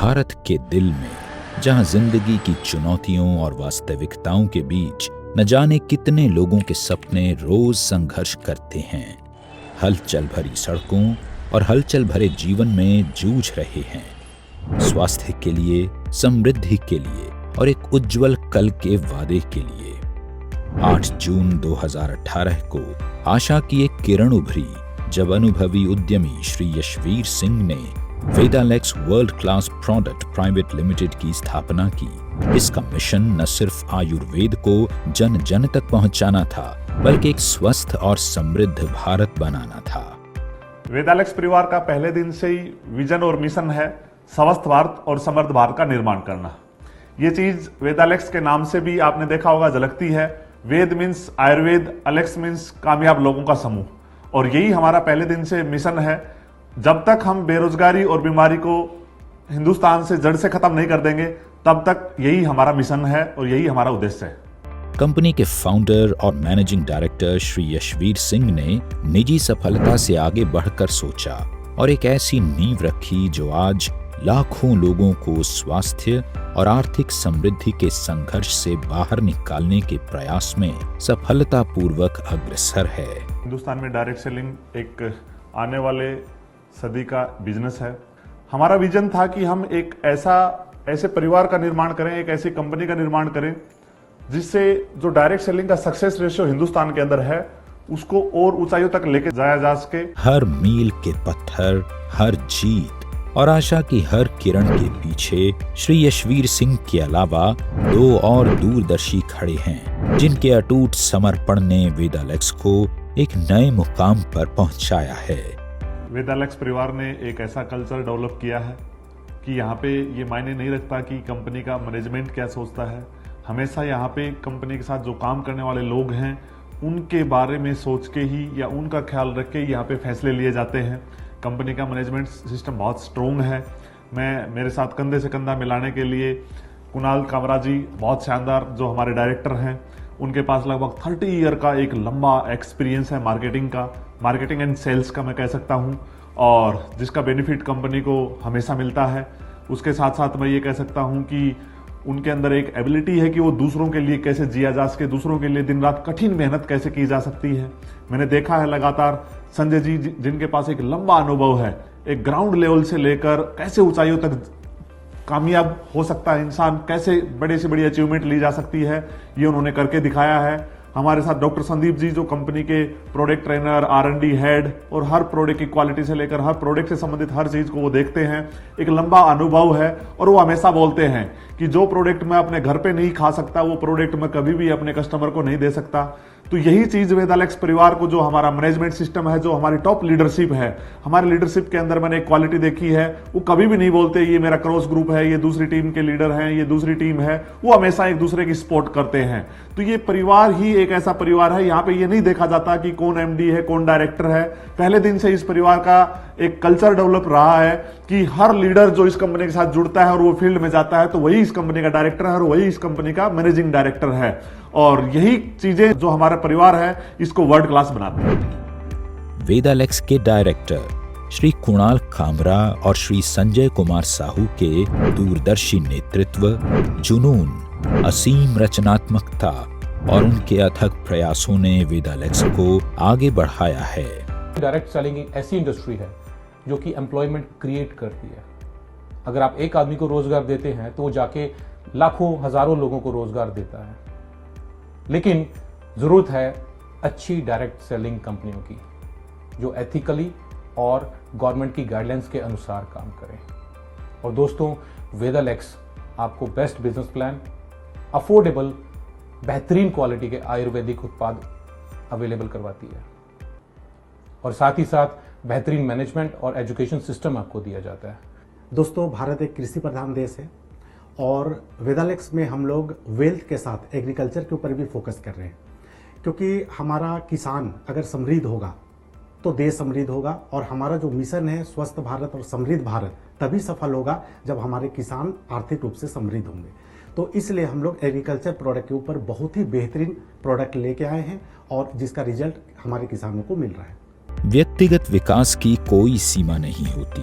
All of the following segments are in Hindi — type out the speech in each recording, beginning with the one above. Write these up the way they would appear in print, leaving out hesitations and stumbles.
भारत के दिल में, जहां जिंदगी की चुनौतियों और वास्तविकताओं के बीच न जाने कितने लोगों के सपने रोज संघर्ष करते हैं, हलचल भरी सड़कों और हलचल भरे जीवन में जूझ रहे हैं। स्वास्थ्य के लिए, समृद्धि के लिए और एक उज्जवल कल के वादे के लिए 8 जून 2018 को आशा की एक किरण उभरी जब अनुभवी उद्यमी श्री यशवीर सिंह ने Vedalex world class product private limited की स्थापना की। इसका मिशन न सिर्फ आयुर्वेद को जन जन तक पहुंचाना था, बल्कि एक स्वस्थ और समृद्ध भारत बनाना था। वेदालेक्स परिवार का पहले दिन से ही विजन और मिशन है स्वस्थ भारत और समृद्ध भारत का निर्माण करना। ये चीज वेदालेक्स के नाम से भी आपने देखा होगा, झलकती है। वेद मीन्स आयुर्वेद, अलेक्स मीन्स कामयाब लोगों का समूह, और यही हमारा पहले दिन से मिशन है। जब तक हम बेरोजगारी और बीमारी को हिंदुस्तान से जड़ से खत्म नहीं कर देंगे, तब तक यही हमारा मिशन है और यही हमारा उद्देश्य है। कंपनी के फाउंडर और मैनेजिंग डायरेक्टर श्री यशवीर सिंह ने निजी सफलता से आगे बढ़कर सोचा और एक ऐसी नींव रखी जो आज लाखों लोगों को स्वास्थ्य और आर्थिक समृद्धि के संघर्ष से बाहर निकालने के प्रयास में सफलतापूर्वक अग्रसर है। हिंदुस्तान में डायरेक्ट सेलिंग एक आने वाले सदी का बिजनेस है। हमारा विजन था कि हम एक ऐसे परिवार का निर्माण करें, एक ऐसी कंपनी का निर्माण करें जिससे जो डायरेक्ट सेलिंग का सक्सेस रेशियो हिंदुस्तान के अंदर है, उसको और ऊंचाइयों तक लेके जाया जा सके। हर मील के पत्थर, हर जीत और आशा की हर किरण के पीछे श्री यशवीर सिंह के अलावा 2 और दूरदर्शी खड़े हैं, जिनके अटूट समर्पण ने वेदालेक्स को एक नए मुकाम पर पहुंचाया है। वेदालेक्स परिवार ने एक ऐसा कल्चर डेवलप किया है कि यहाँ पे ये मायने नहीं रखता कि कंपनी का मैनेजमेंट क्या सोचता है। हमेशा यहाँ पे कंपनी के साथ जो काम करने वाले लोग हैं, उनके बारे में सोच के ही या उनका ख्याल रख के यहाँ पे फैसले लिए जाते हैं। कंपनी का मैनेजमेंट सिस्टम बहुत स्ट्रोंग है। मेरे साथ कंधे से कंधा मिलाने के लिए कुणाल कामरा जी बहुत शानदार, जो हमारे डायरेक्टर हैं, उनके पास लगभग 30 ईयर का एक लंबा एक्सपीरियंस है मार्केटिंग एंड सेल्स का मैं कह सकता हूं, और जिसका बेनिफिट कंपनी को हमेशा मिलता है। उसके साथ साथ मैं ये कह सकता हूं कि उनके अंदर एक एबिलिटी है कि वो दूसरों के लिए कैसे जिया जा सके, दूसरों के लिए दिन रात कठिन मेहनत कैसे की जा सकती है। मैंने देखा है लगातार संजय जी, जिनके पास एक लंबा अनुभव है, एक ग्राउंड लेवल से लेकर कैसे ऊंचाइयों तक कामयाब हो सकता है इंसान, कैसे बड़े से बड़ी अचीवमेंट ली जा सकती है, ये उन्होंने करके दिखाया है। हमारे साथ डॉक्टर संदीप जी, जो कंपनी के प्रोडक्ट ट्रेनर, R&D हेड, और हर प्रोडक्ट की क्वालिटी से लेकर हर प्रोडक्ट से संबंधित हर चीज को वो देखते हैं। एक लंबा अनुभव है, और वो हमेशा बोलते हैं कि जो प्रोडक्ट मैं अपने घर पे नहीं खा सकता, वो प्रोडक्ट मैं कभी भी अपने कस्टमर को नहीं दे सकता। तो यही चीज वेदालेक्स परिवार को, जो हमारा मैनेजमेंट सिस्टम है, जो हमारी टॉप लीडरशिप है, हमारे लीडरशिप के अंदर मैंने एक क्वालिटी देखी है, वो कभी भी नहीं बोलते ये मेरा क्रॉस ग्रुप है, ये दूसरी टीम के लीडर हैं, ये दूसरी टीम है। वो हमेशा एक दूसरे की सपोर्ट करते हैं। तो ये परिवार ही एक ऐसा परिवार है, यहाँ पे ये नहीं देखा जाता कि कौन MD है, कौन डायरेक्टर है। पहले दिन से इस परिवार का एक कल्चर डेवलप रहा है कि हर लीडर जो इस कंपनी के साथ जुड़ता है और वो फील्ड में जाता है, तो वही इस कंपनी का डायरेक्टर है और वही इस कंपनी का मैनेजिंग डायरेक्टर है। और यही चीजें जो हमारा परिवार है, इसको वर्ल्ड क्लास बनाते हैं। वेदालेक्स के डायरेक्टर श्री कुणाल कामरा और श्री संजय कुमार साहू के दूरदर्शी नेतृत्व, जुनून, असीम रचनात्मकता और उनके अथक प्रयासों ने वेदालेक्स को आगे बढ़ाया है। डायरेक्ट सेलिंग एक ऐसी इंडस्ट्री है जो कि एम्प्लॉयमेंट क्रिएट करती है। अगर आप एक आदमी को रोजगार देते हैं तो वो जाके लाखों हजारों लोगों को रोजगार देता है। लेकिन जरूरत है अच्छी डायरेक्ट सेलिंग कंपनियों की, जो एथिकली और गवर्नमेंट की गाइडलाइंस के अनुसार काम करें। और दोस्तों, वेदालेक्स आपको बेस्ट बिजनेस प्लान, अफोर्डेबल, बेहतरीन क्वालिटी के आयुर्वेदिक उत्पाद अवेलेबल करवाती है, और साथ ही साथ बेहतरीन मैनेजमेंट और एजुकेशन सिस्टम आपको दिया जाता है। दोस्तों, भारत एक कृषि प्रधान देश है, और वेदालेक्स में हम लोग वेल्थ के साथ एग्रीकल्चर के ऊपर भी फोकस कर रहे हैं, क्योंकि हमारा किसान अगर समृद्ध होगा तो देश समृद्ध होगा, और हमारा जो मिशन है स्वस्थ भारत और समृद्ध भारत तभी सफल होगा जब हमारे किसान आर्थिक रूप से समृद्ध होंगे। तो इसलिए हम लोग एग्रीकल्चर प्रोडक्ट के ऊपर बहुत ही बेहतरीन प्रोडक्ट लेके आए हैं, और जिसका रिजल्ट हमारे किसानों को मिल रहा है। व्यक्तिगत विकास की कोई सीमा नहीं होती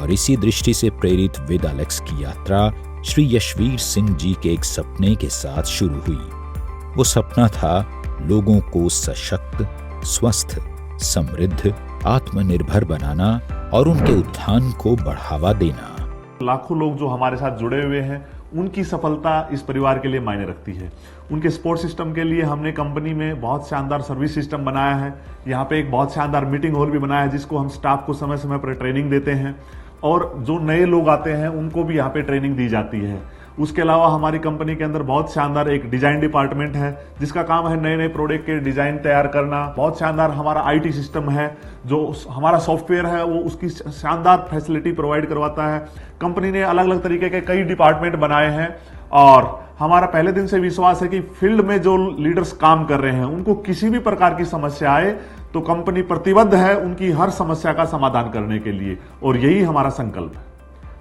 और इसी दृष्टि से प्रेरित वेदालेक्स की यात्रा श्री यशवीर सिंह जी के एक सपने के साथ शुरू हुई। वो सपना था लोगों को सशक्त, स्वस्थ, समृद्ध, आत्मनिर्भर बनाना और उनके उत्थान को बढ़ावा देना। लाखों लोग जो हमारे साथ जुड़े हुए हैं, उनकी सफलता इस परिवार के लिए मायने रखती है। उनके सपोर्ट सिस्टम के लिए हमने कंपनी में बहुत शानदार सर्विस सिस्टम बनाया है। यहाँ पे एक बहुत शानदार मीटिंग हॉल भी बनाया है, जिसको हम स्टाफ को समय समय पर ट्रेनिंग देते हैं, और जो नए लोग आते हैं उनको भी यहाँ पे ट्रेनिंग दी जाती है। उसके अलावा हमारी कंपनी के अंदर बहुत शानदार एक डिजाइन डिपार्टमेंट है, जिसका काम है नए नए प्रोडक्ट के डिजाइन तैयार करना। बहुत शानदार हमारा आईटी सिस्टम है, जो हमारा सॉफ्टवेयर है वो उसकी शानदार फैसिलिटी प्रोवाइड करवाता है। कंपनी ने अलग अलग तरीके के कई डिपार्टमेंट बनाए हैं, और हमारा पहले दिन से विश्वास है कि फील्ड में जो लीडर्स काम कर रहे हैं उनको किसी भी प्रकार की समस्या आए तो कंपनी प्रतिबद्ध है उनकी हर समस्या का समाधान करने के लिए, और यही हमारा संकल्प है।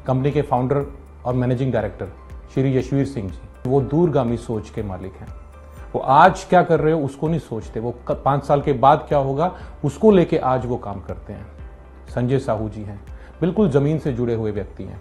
कंपनी के फाउंडर और मैनेजिंग डायरेक्टर श्री यशवीर सिंह जी, वो दूरगामी सोच के मालिक हैं। वो आज क्या कर रहे हो उसको नहीं सोचते, वो 5 साल के बाद क्या होगा उसको लेके आज वो काम करते हैं। संजय साहू जी हैं, बिल्कुल जमीन से जुड़े हुए व्यक्ति हैं।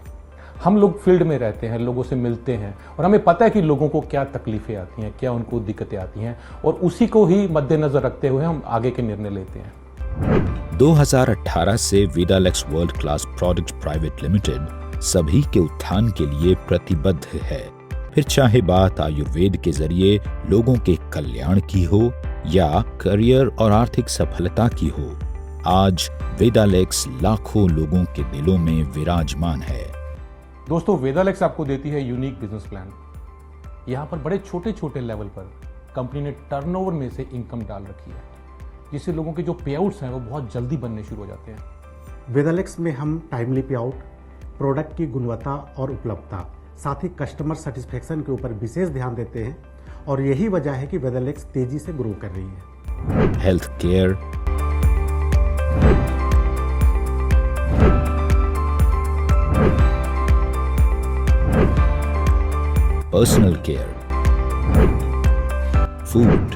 हम लोग फील्ड में रहते हैं, लोगों से मिलते हैं, और हमें पता है कि लोगों को क्या तकलीफें आती हैं, क्या उनको दिक्कतें आती हैं, और उसी को ही मद्देनजर रखते हुए हम आगे के निर्णय लेते हैं। 2018 से Vedalex world class product private limited सभी के उत्थान के लिए प्रतिबद्ध है। फिर चाहे बात आयुर्वेद के जरिए लोगों के कल्याण की हो या करियर और आर्थिक सफलता की हो, आज वेदालेक्स लाखों लोगों के दिलों में विराजमान है। दोस्तों, वेदालेक्स आपको देती है यूनिक बिजनेस प्लान। यहाँ पर बड़े छोटे छोटे लेवल पर कंपनी ने टर्नओवर में से इनकम डाल रखी है, जिससे लोगों के जो पे आउट्स हैं वो बहुत जल्दी बनने शुरू हो जाते हैं। वेदालेक्स में हम टाइमली पे आउट, प्रोडक्ट की गुणवत्ता और उपलब्धता, साथ ही कस्टमर सेटिस्फेक्शन के ऊपर विशेष ध्यान देते हैं, और यही वजह है कि वेदालेक्स तेजी से ग्रो कर रही है। Health care, personal care, food,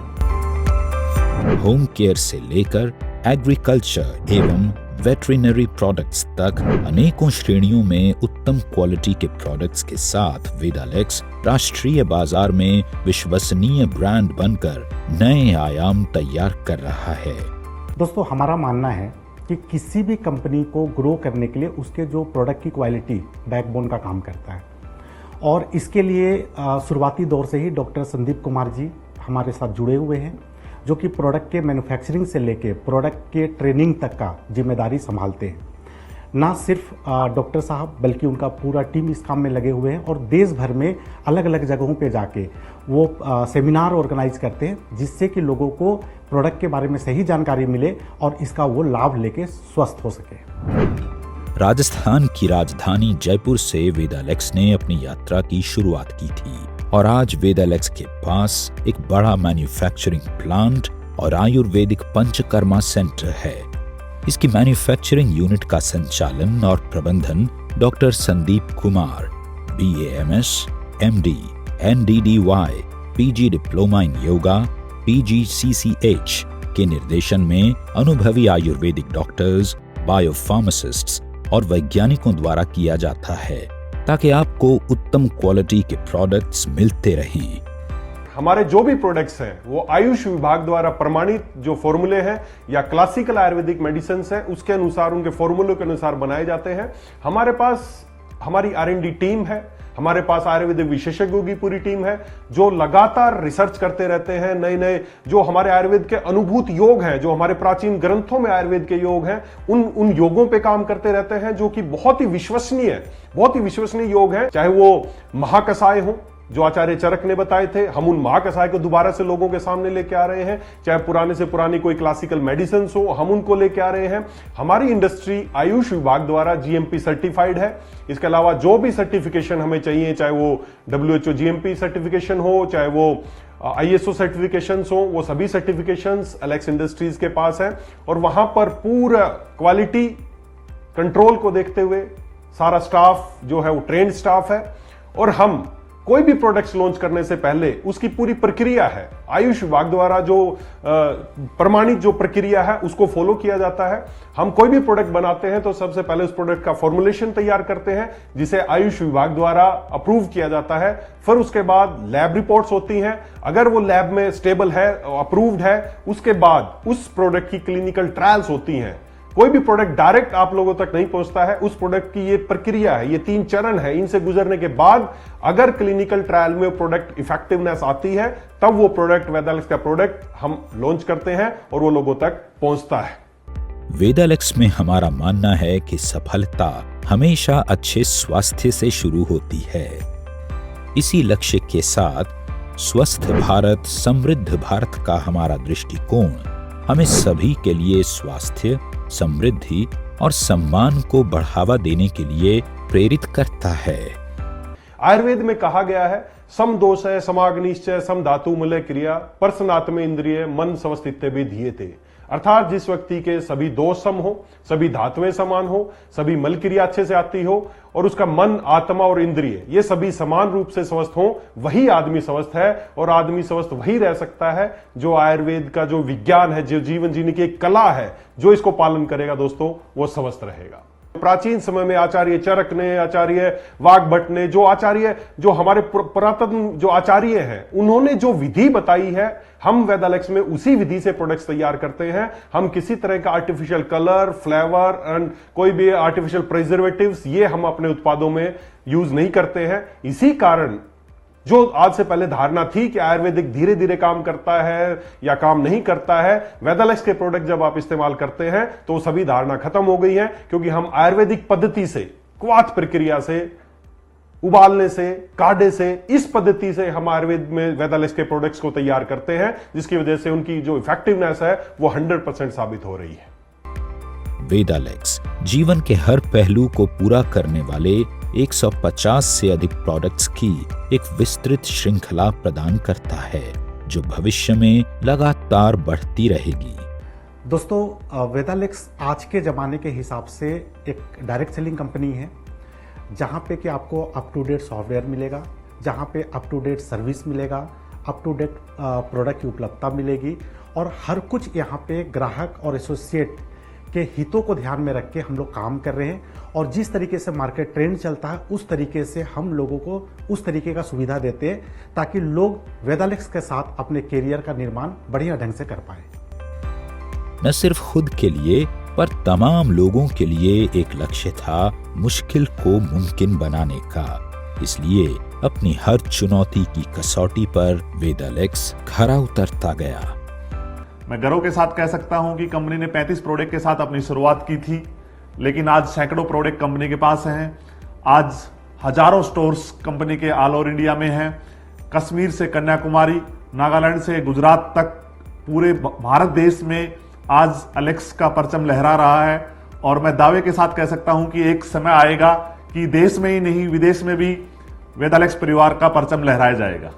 home care से लेकर एग्रीकल्चर एवं वेटरिनरी प्रोडक्ट्स तक अनेकों श्रेणियों में उत्तम क्वालिटी के प्रोडक्ट्स के साथ वेदालेक्स राष्ट्रीय बाजार में विश्वसनीय ब्रांड बनकर नए आयाम तैयार कर रहा है। दोस्तों, हमारा मानना है कि किसी भी कंपनी को ग्रो करने के लिए उसके जो प्रोडक्ट की क्वालिटी बैकबोन का काम करता है, और इसके लिए शुरुआती दौर से ही डॉक्टर संदीप कुमार जी हमारे साथ जुड़े हुए हैं, जो कि प्रोडक्ट के मैन्युफैक्चरिंग से लेके प्रोडक्ट के ट्रेनिंग तक का जिम्मेदारी संभालते हैं। ना सिर्फ डॉक्टर साहब बल्कि उनका पूरा टीम इस काम में लगे हुए हैं, और देश भर में अलग अलग जगहों पे जाके वो सेमिनार ऑर्गेनाइज करते हैं, जिससे कि लोगों को प्रोडक्ट के बारे में सही जानकारी मिले और इसका वो लाभ लेके स्वस्थ हो सके। राजस्थान की राजधानी जयपुर से वेदालेक्स ने अपनी यात्रा की शुरुआत की थी, और आज वेदालेक्स के पास एक बड़ा मैन्युफैक्चरिंग प्लांट और आयुर्वेदिक पंचकर्मा सेंटर है। इसकी मैन्युफैक्चरिंग यूनिट का संचालन और प्रबंधन doctor Sandeep Kumar, BAMS, MD, NDDY, PG diploma in yoga, PGCCH के निर्देशन में अनुभवी आयुर्वेदिक डॉक्टर्स, बायोफार्मासिस्ट्स और वैज्ञानिकों द्वारा किया जाता है, ताकि आपको उत्तम क्वालिटी के प्रोडक्ट्स मिलते रहें। हमारे जो भी प्रोडक्ट्स हैं वो आयुष विभाग द्वारा प्रमाणित जो फॉर्मूले हैं या क्लासिकल आयुर्वेदिक मेडिसिन हैं उसके अनुसार, उनके फॉर्मूलों के अनुसार बनाए जाते हैं। हमारे पास हमारी R&D टीम है, हमारे पास आयुर्वेदिक विशेषज्ञों की पूरी टीम है जो लगातार रिसर्च करते रहते हैं। नए नए जो हमारे आयुर्वेद के अनुभूत योग हैं, जो हमारे प्राचीन ग्रंथों में आयुर्वेद के योग हैं, उन योगों पे काम करते रहते हैं, जो कि बहुत ही विश्वसनीय योग हैं। चाहे वो महाकषाय हो जो आचार्य चरक ने बताए थे, हम उन महाकषाय को दोबारा से लोगों के सामने लेके आ रहे हैं। चाहे पुराने से पुरानी कोई क्लासिकल मेडिसिन हो, हम उनको लेके आ रहे हैं। हमारी इंडस्ट्री आयुष विभाग द्वारा GMP सर्टिफाइड है। इसके अलावा जो भी सर्टिफिकेशन हमें चाहिए, चाहे वो WHO GMP सर्टिफिकेशन हो, चाहे वो ISO सर्टिफिकेशंस हो, वो सभी सर्टिफिकेशंस एलेक्स इंडस्ट्रीज के पास है। और वहां पर पूरा क्वालिटी कंट्रोल को देखते हुए सारा स्टाफ जो है वो ट्रेंड स्टाफ है, और हम कोई भी प्रोडक्ट्स लॉन्च करने से पहले उसकी पूरी प्रक्रिया है, आयुष विभाग द्वारा जो प्रमाणित जो प्रक्रिया है उसको फॉलो किया जाता है। हम कोई भी प्रोडक्ट बनाते हैं तो सबसे पहले उस प्रोडक्ट का फॉर्मुलेशन तैयार करते हैं जिसे आयुष विभाग द्वारा अप्रूव किया जाता है। फिर उसके बाद लैब रिपोर्ट्स होती हैं, अगर वो लैब में स्टेबल है, अप्रूव्ड है, उसके बाद उस प्रोडक्ट की क्लिनिकल ट्रायल्स होती हैं। कोई भी प्रोडक्ट डायरेक्ट आप लोगों तक नहीं पहुंचता है, उस प्रोडक्ट की ये प्रक्रिया है, ये 3 चरण है, इनसे गुजरने के बाद अगर क्लिनिकल ट्रायल में प्रोडक्ट इफेक्टिवनेस आती है तब वो प्रोडक्ट वेदालेक्स का प्रोडक्ट हम लॉन्च करते हैं और वो लोगों तक पहुंचता है। वेदालेक्स में हमारा मानना है कि सफलता हमेशा अच्छे स्वास्थ्य से शुरू होती है। इसी लक्ष्य के साथ स्वस्थ भारत समृद्ध भारत का हमारा दृष्टिकोण हमें सभी के लिए स्वास्थ्य, समृद्धि और सम्मान को बढ़ावा देने के लिए प्रेरित करता है। आयुर्वेद में कहा गया है, सम दोष है समाग्निश्चय सम धातु मलय क्रिया परसनात्म इंद्रिय मन स्वस्थित्य भी धीयते। अर्थात जिस व्यक्ति के सभी दोष सम हो, सभी धातुएं समान हो, सभी मल क्रिया अच्छे से आती हो और उसका मन, आत्मा और इंद्रिय ये सभी समान रूप से स्वस्थ हो, वही आदमी स्वस्थ है। और आदमी स्वस्थ वही रह सकता है जो आयुर्वेद का जो विज्ञान है, जो जीवन जीने की एक कला है, जो इसको पालन करेगा दोस्तों, वो स्वस्थ रहेगा। प्राचीन समय में आचार्य चरक ने, आचार्य वाग्भट ने, जो हमारे पुरातन जो आचार्य हैं, उन्होंने जो विधि बताई है, हम वेदालेक्स में उसी विधि से प्रोडक्ट्स तैयार करते हैं। हम किसी तरह का आर्टिफिशियल कलर, फ्लेवर एंड कोई भी आर्टिफिशियल प्रिजर्वेटिव्स ये हम अपने उत्पादों में यूज नहीं करते हैं। इसी कारण जो आज से पहले धारणा थी कि आयुर्वेदिक धीरे धीरे काम करता है या काम नहीं करता है, वेदालेक्स के प्रोडक्ट जब आप इस्तेमाल करते हैं तो सभी धारणा खत्म हो गई है, क्योंकि हम आयुर्वेदिक पद्धति से, क्वाथ प्रक्रिया से, उबालने से, काढ़े से, इस पद्धति से हम आयुर्वेद में वेदालेक्स के प्रोडक्ट्स को तैयार करते हैं, जिसकी वजह से उनकी जो इफेक्टिवनेस है वो 100% साबित हो रही है। वेदालेक्स जीवन के हर पहलू को पूरा करने वाले 150 से अधिक प्रोडक्ट्स की एक विस्तृत श्रृंखला प्रदान करता है, जो भविष्य में लगातार बढ़ती रहेगी। दोस्तों, वेदालेक्स आज के ज़माने के हिसाब से एक डायरेक्ट सेलिंग कंपनी है, जहाँ पे कि आपको अप टू डेट सॉफ्टवेयर मिलेगा, जहाँ पे अप टू डेट सर्विस मिलेगा, अप टू डेट प्रोडक्ट की उपलब्धता मिलेगी और हर कुछ यहाँ पे ग्राहक और एसोसिएट के हितों को ध्यान में रख के हम लोग काम कर रहे हैं। और जिस तरीके से मार्केट ट्रेंड चलता है उस तरीके से हम लोगों को उस तरीके का सुविधा देते हैं, ताकि लोग वेदालेक्स के साथ अपने करियर का निर्माण बढ़िया ढंग से कर पाए। न सिर्फ खुद के लिए पर तमाम लोगों के लिए एक लक्ष्य था मुश्किल को मुमकिन बनाने का। इसलिए अपनी हर चुनौती की कसौटी पर वेदालेक्स खरा उतरता गया। मैं गर्व के साथ कह सकता हूं कि कंपनी ने 35 प्रोडक्ट के साथ अपनी शुरुआत की थी, लेकिन आज सैकड़ों प्रोडक्ट कंपनी के पास हैं। आज हजारों स्टोर्स कंपनी के ऑल ओवर इंडिया में हैं। कश्मीर से कन्याकुमारी, नागालैंड से गुजरात तक पूरे भारत देश में आज एलेक्स का परचम लहरा रहा है। और मैं दावे के साथ कह सकता हूं कि एक समय आएगा कि देश में ही नहीं विदेश में भी वेदालेक्स परिवार का परचम लहराया जाएगा।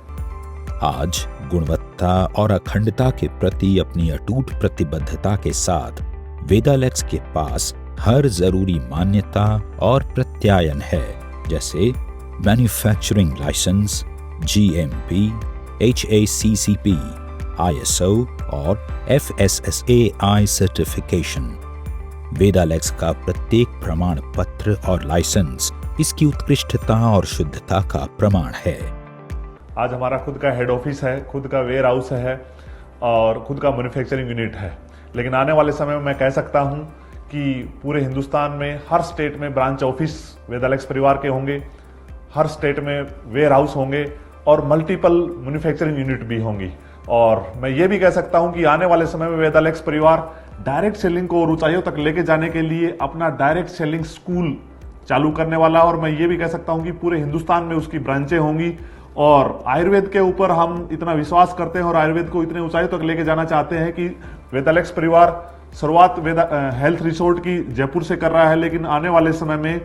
आज गुणवत्ता और अखंडता के प्रति अपनी अटूट प्रतिबद्धता के साथ वेदालेक्स के पास हर जरूरी मान्यता और प्रत्यायन है, जैसे manufacturing licence, GMP, HACCP, ISO और FSSAI सर्टिफिकेशन। वेदालेक्स का प्रत्येक प्रमाण पत्र और लाइसेंस इसकी उत्कृष्टता और शुद्धता का प्रमाण है। आज हमारा खुद का हेड ऑफिस है, खुद का वेयर हाउस है और खुद का मैन्युफैक्चरिंग यूनिट है। लेकिन आने वाले समय में मैं कह सकता हूं कि पूरे हिंदुस्तान में हर स्टेट में ब्रांच ऑफिस वेदालेक्स परिवार के होंगे, हर स्टेट में वेयर हाउस होंगे और मल्टीपल मैन्युफैक्चरिंग यूनिट भी होंगी। और मैं ये भी कह सकता हूं कि आने वाले समय में वेदालेक्स परिवार डायरेक्ट सेलिंग को और ऊंचाइयों तक लेके जाने के लिए अपना डायरेक्ट सेलिंग स्कूल चालू करने वाला। और मैं ये भी कह सकता हूं कि पूरे हिंदुस्तान में उसकी ब्रांचें होंगी। और आयुर्वेद के ऊपर हम इतना विश्वास करते हैं और आयुर्वेद को इतने ऊंचाई तक लेके जाना चाहते हैं कि वेदालेक्स परिवार शुरुआत हेल्थ रिसोर्ट की जयपुर से कर रहा है, लेकिन आने वाले समय में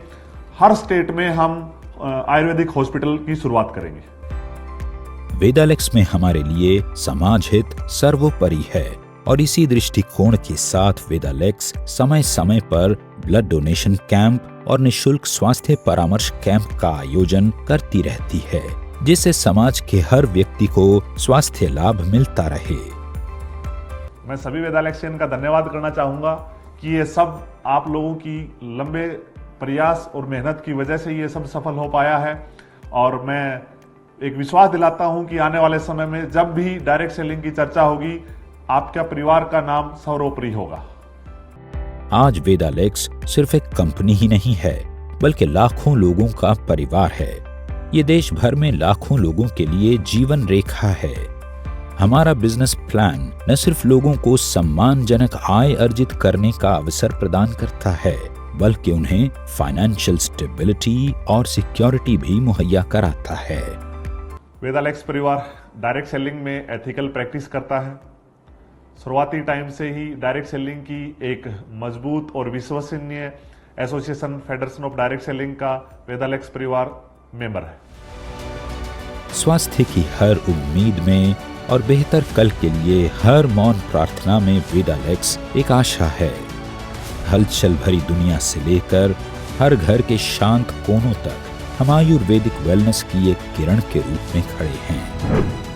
हर स्टेट में हम आयुर्वेदिक हॉस्पिटल की शुरुआत करेंगे। वेदालेक्स में हमारे लिए समाज हित सर्वोपरि है और इसी दृष्टिकोण के साथ वेदालेक्स समय समय पर ब्लड डोनेशन कैंप और निःशुल्क स्वास्थ्य परामर्श कैंप का आयोजन करती रहती है। जिससे समाज के हर व्यक्ति को स्वास्थ्य लाभ मिलता रहे। मैं सभी वेदालेक्सियन का धन्यवाद करना चाहूँगा कि ये सब आप लोगों की लंबे प्रयास और मेहनत की वजह से ये सब सफल हो पाया है। और मैं एक विश्वास दिलाता हूँ कि आने वाले समय में जब भी डायरेक्ट सेलिंग की चर्चा होगी, आपका परिवार का नाम सर्वोपरि होगा। आज वेदालेक्स सिर्फ एक कंपनी ही नहीं है, बल्कि लाखों लोगों का परिवार है। ये देश भर में लाखों लोगों के लिए जीवन रेखा है। हमारा बिजनेस प्लान न सिर्फ लोगों को सम्मानजनक आय अर्जित करने का अवसर प्रदान करता है, बल्कि उन्हें फाइनेंशियल स्टेबिलिटी और सिक्योरिटी भी मुहैया कराता है। वेदालेक्स परिवार डायरेक्ट सेलिंग में एथिकल प्रैक्टिस करता है। शुरुआती टाइम से ही डायरेक्ट सेलिंग की एक मजबूत और विश्वसनीय association federation of direct selling का वेदालेक्स परिवार मेंबर है। स्वास्थ्य की हर उम्मीद में और बेहतर कल के लिए हर मौन प्रार्थना में वेदालेक्स एक आशा है। हलचल भरी दुनिया से लेकर हर घर के शांत कोनों तक हम आयुर्वेदिक वेलनेस की एक किरण के रूप में खड़े हैं।